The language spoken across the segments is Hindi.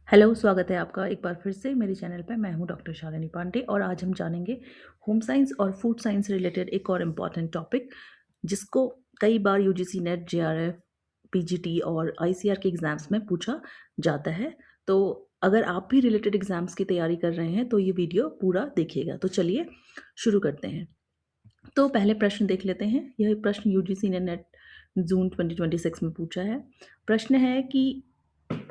हेलो, स्वागत है आपका एक बार फिर से मेरे चैनल पे। मैं हूँ डॉक्टर शालिनी पांडे और आज हम जानेंगे होम साइंस और फूड साइंस रिलेटेड एक और इम्पॉर्टेंट टॉपिक, जिसको कई बार यूजीसी नेट, जेआरएफ, पीजीटी और आईसीआर के एग्ज़ाम्स में पूछा जाता है। तो अगर आप भी रिलेटेड एग्ज़ाम्स की तैयारी कर रहे हैं तो ये वीडियो पूरा देखिएगा। तो चलिए शुरू करते हैं। तो पहले प्रश्न देख लेते हैं। यह प्रश्न यूजीसी ने नेट जून 2026 में पूछा है। प्रश्न है कि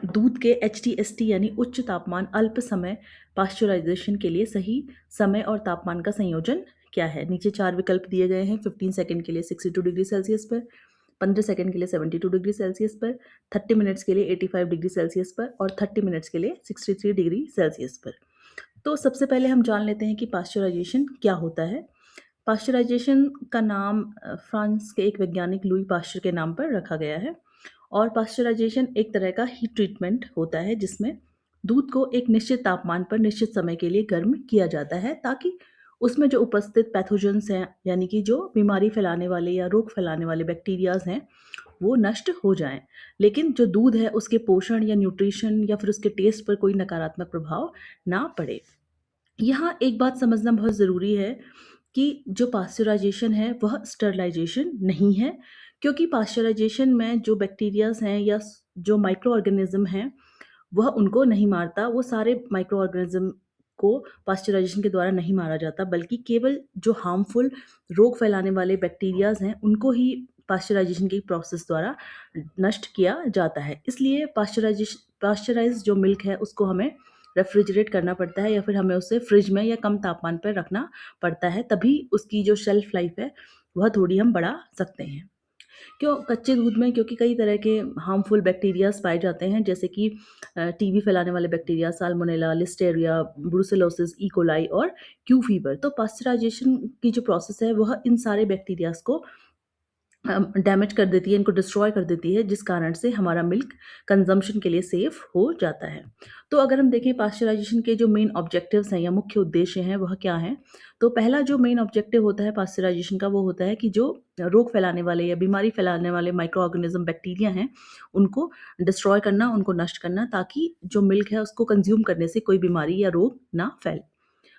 दूध के HTST यानी उच्च तापमान अल्प समय पाश्चराइजेशन के लिए सही समय और तापमान का संयोजन क्या है। नीचे 4 विकल्प दिए गए हैं। 15 सेकंड के लिए 62 डिग्री सेल्सियस पर, 15 सेकंड के लिए 72 डिग्री सेल्सियस पर, 30 मिनट्स के लिए 85 डिग्री सेल्सियस पर और 30 मिनट्स के लिए 63 डिग्री सेल्सियस पर। तो सबसे पहले हम जान लेते हैं कि पाश्चराइजेशन क्या होता है। पाश्चराइजेशन का नाम फ्रांस के एक वैज्ञानिक लुई पाश्चर के नाम पर रखा गया है। और पाश्चराइजेशन एक तरह का हीट ट्रीटमेंट होता है, जिसमें दूध को एक निश्चित तापमान पर निश्चित समय के लिए गर्म किया जाता है, ताकि उसमें जो उपस्थित पैथोजेंस हैं, यानी कि जो बीमारी फैलाने वाले या रोग फैलाने वाले बैक्टीरियाज हैं, वो नष्ट हो जाएं। लेकिन जो दूध है उसके पोषण या न्यूट्रिशन या फिर उसके टेस्ट पर कोई नकारात्मक प्रभाव ना पड़े। यहाँ एक बात समझना बहुत ज़रूरी है कि जो पास्चराइजेशन है वह स्टरलाइजेशन नहीं है, क्योंकि पास्चराइजेशन में जो बैक्टीरियाज हैं या जो माइक्रो ऑर्गेनिज्म हैं, वह उनको नहीं मारता। वो सारे माइक्रो ऑर्गेनिज्म को पास्चराइजेशन के द्वारा नहीं मारा जाता, बल्कि केवल जो हार्मफुल रोग फैलाने वाले बैक्टीरियाज हैं उनको ही पास्चराइजेशन की प्रोसेस द्वारा नष्ट किया जाता है। इसलिए पास्चराइज जो मिल्क है उसको हमें रेफ्रिजरेट करना पड़ता है, या फिर हमें उसे फ्रिज में या कम तापमान पर रखना पड़ता है, तभी उसकी जो शेल्फ लाइफ है वह थोड़ी हम बढ़ा सकते हैं। क्यों कच्चे दूध में, क्योंकि कई तरह के हार्मफुल बैक्टीरियाज पाए जाते हैं, जैसे कि टीबी फैलाने वाले bacteria, salmonella, Listeria, brucellosis, E coli और क्यू फीवर। तो पास्चराइजेशन की जो प्रोसेस है वह इन सारे बैक्टीरियाज को डैमेज कर देती है, इनको डिस्ट्रॉय कर देती है, जिस कारण से हमारा मिल्क कंजम्पशन के लिए सेफ हो जाता है। तो अगर हम देखें पास्चराइजेशन के जो मेन ऑब्जेक्टिव्स हैं या मुख्य उद्देश्य हैं वह क्या हैं, तो पहला जो मेन ऑब्जेक्टिव होता है पास्चराइजेशन का, वो होता है कि जो रोग फैलाने वाले या बीमारी फैलाने वाले माइक्रो ऑर्गेनिज्म बैक्टीरिया हैं उनको डिस्ट्रॉय करना, उनको नष्ट करना, ताकि जो मिल्क है उसको कंज्यूम करने से कोई बीमारी या रोग ना फैले।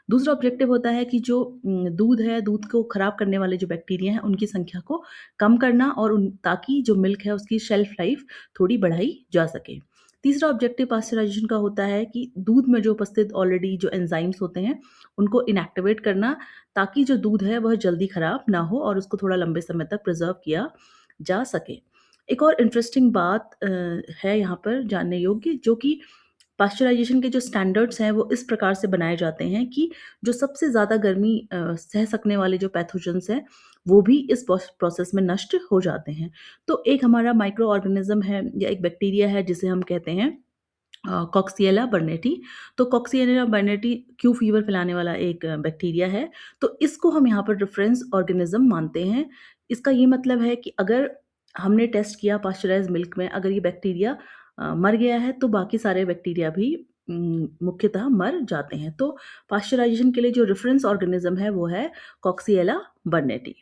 दूसरा ऑब्जेक्टिव होता है कि जो दूध है, दूध को खराब करने वाले जो बैक्टीरिया हैं उनकी संख्या को कम करना, और उन ताकि जो मिल्क है उसकी शेल्फ लाइफ थोड़ी बढ़ाई जा सके। तीसरा ऑब्जेक्टिव पास्चराइजेशन का होता है कि दूध में जो उपस्थित ऑलरेडी जो एंजाइम्स होते हैं उनको इनएक्टिवेट करना, ताकि जो दूध है वह जल्दी खराब ना हो और उसको थोड़ा लंबे समय तक प्रिजर्व किया जा सके। एक और इंटरेस्टिंग बात है यहाँ पर जानने योग्य, जो कि पाश्चराइजेशन के जो स्टैंडर्ड्स हैं वो इस प्रकार से बनाए जाते हैं कि जो सबसे ज़्यादा गर्मी सह सकने वाले जो पैथोजेंस हैं वो भी इस प्रोसेस में नष्ट हो जाते हैं। तो एक हमारा माइक्रो ऑर्गेनिज्म है या एक बैक्टीरिया है जिसे हम कहते हैं कॉक्सिएला बर्नेटी। तो कॉक्सिएला बर्नेटी क्यू फीवर फैलाने वाला एक बैक्टीरिया है। तो इसको हम यहाँ पर रेफरेंस ऑर्गेनिज्म मानते हैं। इसका ये मतलब है कि अगर हमने टेस्ट किया पास्चराइज्ड मिल्क में, अगर ये बैक्टीरिया मर गया है तो बाकी सारे बैक्टीरिया भी मुख्यतः मर जाते हैं। तो पास्चराइजेशन के लिए जो रेफरेंस ऑर्गेनिज्म है वो है कॉक्सिएला बर्नेटी।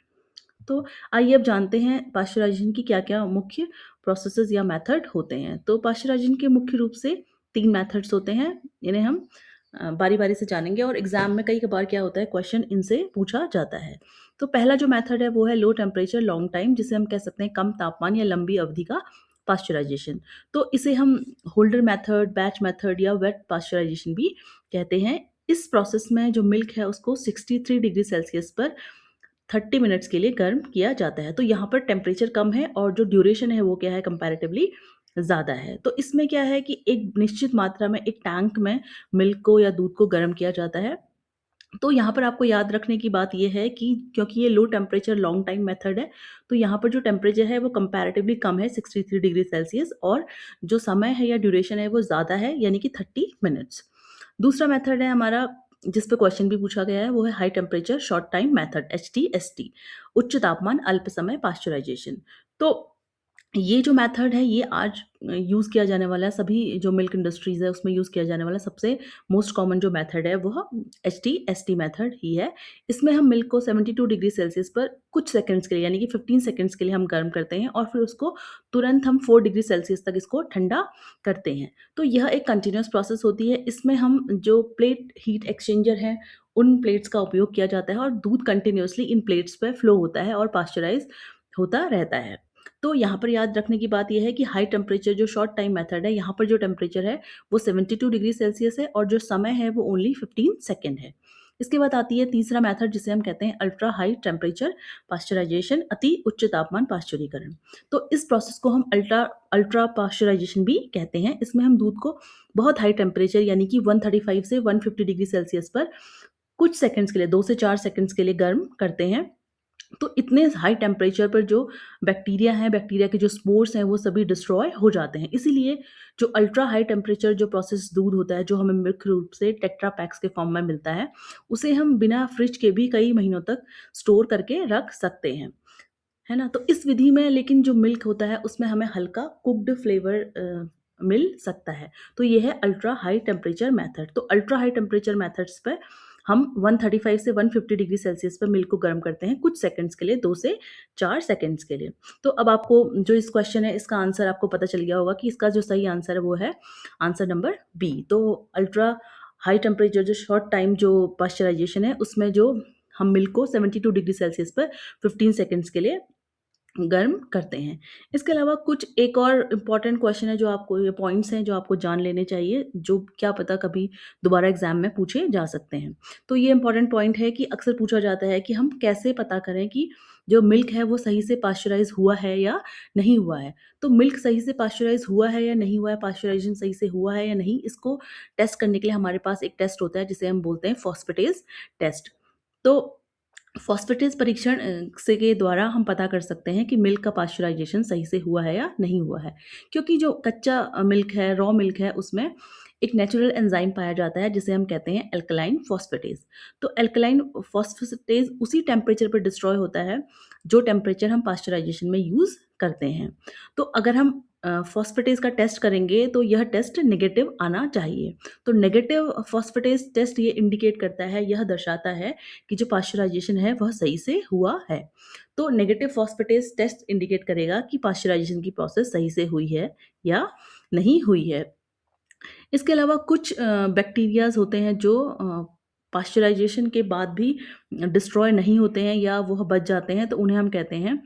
तो आइए अब जानते हैं पाश्चराइजेशन की क्या-क्या मुख्य प्रोसेसेस या मेथड होते हैं। तो पाश्चराइजेशन के मुख्य रूप से 3 मेथड्स होते हैं। इन्हें हम बारी-बारी से जानेंगे, और एग्ज़ाम में कई बार क्या होता है, क्वेश्चन इनसे पूछा जाता है। तो पहला जो मेथड है वो है लो टेम्परेचर लॉन्ग टाइम, जिसे हम कह सकते हैं कम तापमान या लंबी अवधि का पाश्चराइजेशन। तो इसे हम होल्डर मेथड, बैच मेथड या वेट पाश्चराइजेशन भी कहते हैं। इस प्रोसेस में जो मिल्क है उसको 63 डिग्री सेल्सियस पर 30 मिनट्स के लिए गर्म किया जाता है। तो यहाँ पर टेम्परेचर कम है और जो ड्यूरेशन है वो क्या है, कंपैरेटिवली ज़्यादा है। तो इसमें क्या है कि एक निश्चित मात्रा में एक टैंक में मिल्क को या दूध को गर्म किया जाता है। तो यहाँ पर आपको याद रखने की बात ये है कि क्योंकि ये low temperature long time method है, तो यहाँ पर जो टेम्परेचर है वो कंपैरेटिवली कम है, 63 डिग्री सेल्सियस, और जो समय है या ड्यूरेशन है वो ज़्यादा है, यानी कि 30 मिनट्स। दूसरा मेथड है हमारा, जिस पे क्वेश्चन भी पूछा गया है, वो है high temperature short time method, HTST, उच्च तापमान अल्प समय पाश्चराइजेशन। तो ये जो मेथड है ये आज यूज़ किया जाने वाला है, सभी जो मिल्क इंडस्ट्रीज़ है उसमें यूज़ किया जाने वाला सबसे मोस्ट कॉमन जो मेथड है वह HT-ST मेथड ही है। इसमें हम मिल्क को 72 डिग्री सेल्सियस पर कुछ सेकंड्स के लिए यानी कि 15 सेकंड्स के लिए हम गर्म करते हैं और फिर उसको तुरंत हम 4 डिग्री सेल्सियस तक इसको ठंडा करते हैं। तो यह एक कंटीन्यूअस प्रोसेस होती है। इसमें हम जो प्लेट हीट एक्सचेंजर है उन प्लेट्स का उपयोग किया जाता है और दूध कंटिन्यूअसली इन प्लेट्स पे फ्लो होता है और पास्चराइज़ होता रहता है। तो यहाँ पर याद रखने की बात ये है कि हाई टेम्परेचर जो शॉर्ट टाइम मेथड है, यहाँ पर जो टेम्परेचर है वो 72 डिग्री सेल्सियस है और जो समय है वो ओनली 15 सेकंड है। इसके बाद आती है तीसरा मेथड जिसे हम कहते हैं अल्ट्रा हाई टेम्परेचर पास्चराइजेशन, अति उच्च तापमान पास्चुरीकरण। तो इस प्रोसेस को हम अल्ट्रा अल्ट्रा पास्चराइजेशन भी कहते हैं। इसमें हम दूध को बहुत हाई टेम्परेचर यानी कि 135 से 150 डिग्री सेल्सियस पर कुछ सेकंड्स के लिए 2 से 4 सेकंड्स के लिए गर्म करते हैं। तो इतने हाई टेम्परेचर पर जो बैक्टीरिया हैं, बैक्टीरिया के जो स्पोर्स हैं, वो सभी डिस्ट्रॉय हो जाते हैं। इसीलिए जो अल्ट्रा हाई टेम्परेचर जो प्रोसेस दूध होता है, जो हमें मुख्य रूप से टेट्रा पैक्स के फॉर्म में मिलता है, उसे हम बिना फ्रिज के भी कई महीनों तक स्टोर करके रख सकते हैं। है ना? तो इस विधि में लेकिन जो मिल्क होता है उसमें हमें हल्का कुक्ड फ्लेवर मिल सकता है। तो ये है अल्ट्रा हाई टेम्परेचर मेथड। तो अल्ट्रा हाई टेम्परेचर मेथड्स पे हम 135 से 150 डिग्री सेल्सियस पे मिल्क को गर्म करते हैं कुछ सेकंड्स के लिए, 2 से 4 सेकंड्स के लिए। तो अब आपको जो इस क्वेश्चन है इसका आंसर आपको पता चल गया होगा कि इसका जो सही आंसर है वो है आंसर नंबर बी। तो अल्ट्रा हाई टेम्परेचर जो शॉर्ट टाइम जो पास्चराइजेशन है उसमें जो हम मिल्क को 72 डिग्री सेल्सियस पर 15 सेकंड्स के लिए गर्म करते हैं। इसके अलावा कुछ एक और इम्पॉर्टेंट क्वेश्चन है जो आपको ये पॉइंट्स हैं जो आपको जान लेने चाहिए, जो क्या पता कभी दोबारा एग्ज़ाम में पूछे जा सकते हैं। तो ये इम्पॉर्टेंट पॉइंट है कि अक्सर पूछा जाता है कि हम कैसे पता करें कि जो मिल्क है वो सही से पास्चराइज़ हुआ है या नहीं हुआ है। तो मिल्क सही से पास्चराइज़ हुआ है या नहीं हुआ है, पास्चराइज़ेशन सही से हुआ है या नहीं, इसको टेस्ट करने के लिए हमारे पास एक टेस्ट होता है जिसे हम बोलते हैं फॉस्फेटेज़ टेस्ट। तो फॉस्फेटेज परीक्षण से के द्वारा हम पता कर सकते हैं कि मिल्क का पास्चराइजेशन सही से हुआ है या नहीं हुआ है। क्योंकि जो कच्चा मिल्क है, रॉ मिल्क है, उसमें एक नेचुरल एंजाइम पाया जाता है जिसे हम कहते हैं एल्कलाइन फॉस्फेटेज। तो एल्कलाइन फॉस्फेटेज उसी टेम्परेचर पर डिस्ट्रॉय होता है जो टेम्परेचर हम पास्चराइजेशन में यूज़ करते हैं। तो अगर हम फॉस्फेटेज का टेस्ट करेंगे तो यह टेस्ट नेगेटिव आना चाहिए। तो नेगेटिव फॉस्फेटेज टेस्ट ये इंडिकेट करता है, यह दर्शाता है कि जो पास्चराइजेशन है वह सही से हुआ है। तो नेगेटिव फॉस्फेटेज टेस्ट इंडिकेट करेगा कि पास्चराइजेशन की प्रोसेस सही से हुई है या नहीं हुई है। इसके अलावा कुछ बैक्टीरियाज़ होते हैं जो पास्चराइजेशन के बाद भी डिस्ट्रॉय नहीं होते हैं या वह बच जाते हैं, तो उन्हें हम कहते हैं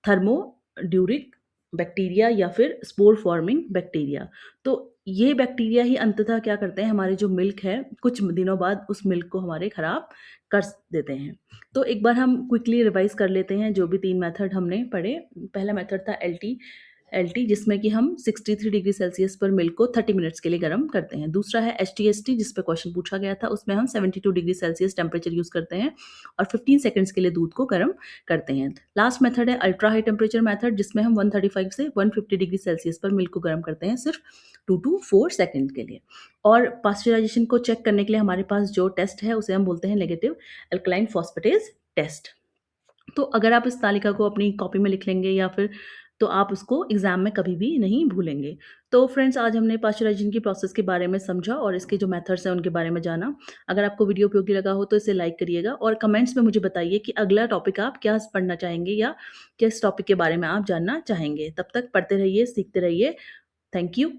थर्मोड्यूरिक बैक्टीरिया या फिर स्पोर फॉर्मिंग बैक्टीरिया। तो ये बैक्टीरिया ही अंततः क्या करते हैं, हमारे जो मिल्क है कुछ दिनों बाद उस मिल्क को हमारे खराब कर देते हैं। तो एक बार हम क्विकली रिवाइज कर लेते हैं जो भी 3 मेथड हमने पढ़े। पहला मेथड था एलटी जिसमें कि हम 63 डिग्री सेल्सियस पर मिल्क को 30 मिनट्स के लिए गर्म करते हैं। दूसरा है HTST जिस पे क्वेश्चन पूछा गया था, उसमें हम 72 डिग्री सेल्सियस टेम्परेचर यूज़ करते हैं और 15 सेकंड्स के लिए दूध को गर्म करते हैं। लास्ट मेथड है अल्ट्रा हाई टेम्परेचर मेथड जिसमें हम 135 से 150 डिग्री सेल्सियस पर मिल्क को गर्म करते हैं सिर्फ 2 टू 4 सेकंड के लिए। और पास्चराइजेशन को चेक करने के लिए हमारे पास जो टेस्ट है उसे हम बोलते हैं नेगेटिव अल्कलाइन फॉस्फेटेज टेस्ट। तो अगर आप इस तालिका को अपनी कॉपी में लिख लेंगे या फिर तो आप उसको एग्ज़ाम में कभी भी नहीं भूलेंगे। तो फ्रेंड्स आज हमने पास्चराइजेशन की प्रोसेस के बारे में समझा और इसके जो मेथड्स हैं उनके बारे में जाना। अगर आपको वीडियो उपयोगी लगा हो तो इसे लाइक करिएगा और कमेंट्स में मुझे बताइए कि अगला टॉपिक आप क्या पढ़ना चाहेंगे या किस टॉपिक के बारे में आप जानना चाहेंगे। तब तक पढ़ते रहिए, सीखते रहिए। Thank you.